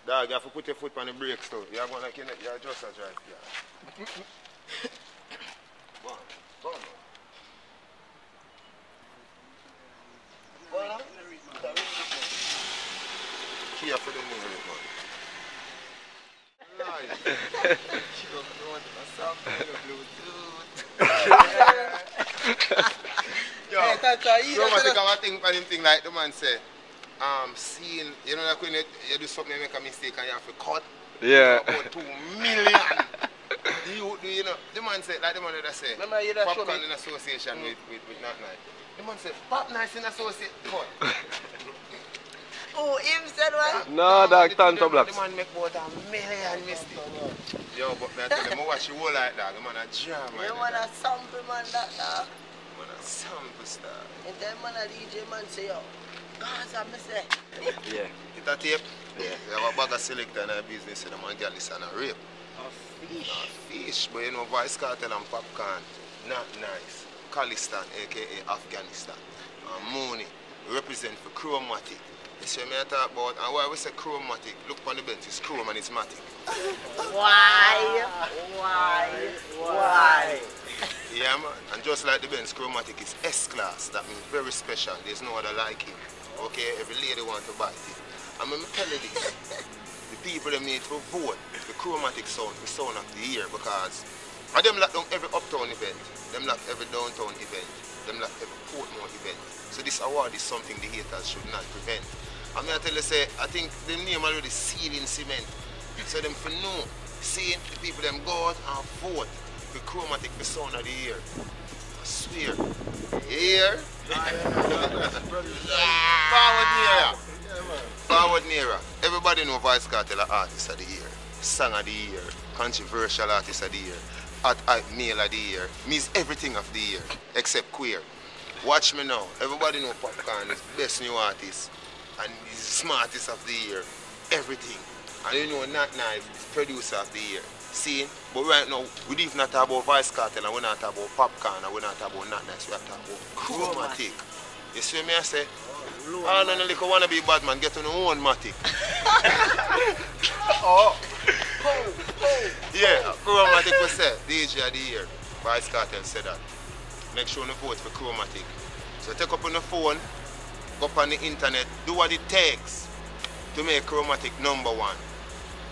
Dog, you have to put your foot on the brakes too. You're going like you're just a drive. Yeah. Go on. Go on. Go on. Key for the music, man. Nice. Yo, Chromatic have a thing for him thing like the man say. Seeing, you know, like when you do something and make a mistake and you have to cut. Yeah. About 2 million. You know, the man said, like the man that say, Popcorn in association with Not Nice. The man said, Pop Nice in association. Oh, him said what? No, dog, Tanto Blacks. The man make about 1 million mistakes. Yo, but I tell him, I watch you all like that. The man a jam, man. You want a sample, man, that dog? Man a sample star. And then man a DJ man say, yo, Gaza, me say. Yeah. It a tape? Yeah. You have a bag of selector in a business and a man girl is on a rape. A fish. A fish, but you know, Vybz Kartel and Popcorn, Not Nice. Khalistan, aka Afghanistan. And Mooney, represent for Chromatic. You see me I talk about, and why we say Chromatic, look on the bench, it's Chrome and it's Matic. Why? Yeah man, and just like the Benz, Chromatic is S-class, that means very special, there's no other like it. Okay, every lady want to buy it. And let me tell you this, the people they need to vote the Chromatic sound, the sound of the year, because and them lock down every uptown event, them lock every downtown event, them lock every Portmore event. So this award is something the haters should not prevent. I'm going to tell you, say, I think the name already sealed in cement. So them for know, seeing the people them go out and vote for Chromatic for sound of the year. I swear. Here. Forward nearer. Forward nearer. Everybody know Vybz Kartel artist of the year, song of the year, controversial artist of the year, hot male of the year, means everything of the year except queer. Watch me now. Everybody know Popcorn is best new artist and he's the smartest of the year. Everything. And you know Not Nice is producer of the year. See? But right now, we don't even talk about Vybz Kartel and we're not talking about Popcorn and we're not talking about Not Nice. We're talking about Chromatic. You see me I say? Oh, no, like wanna be bad man, get on your own Matic. Oh. Yeah, Chromatic was said, DJ of the year. Vybz Kartel said that. Make sure you vote for Chromatic. So take up on the phone, go up on the internet, do what it takes to make Chromatic #1,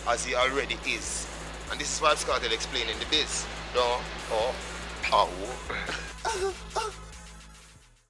as he already is. And this is Vybz Kartel explaining the biz. No, oh.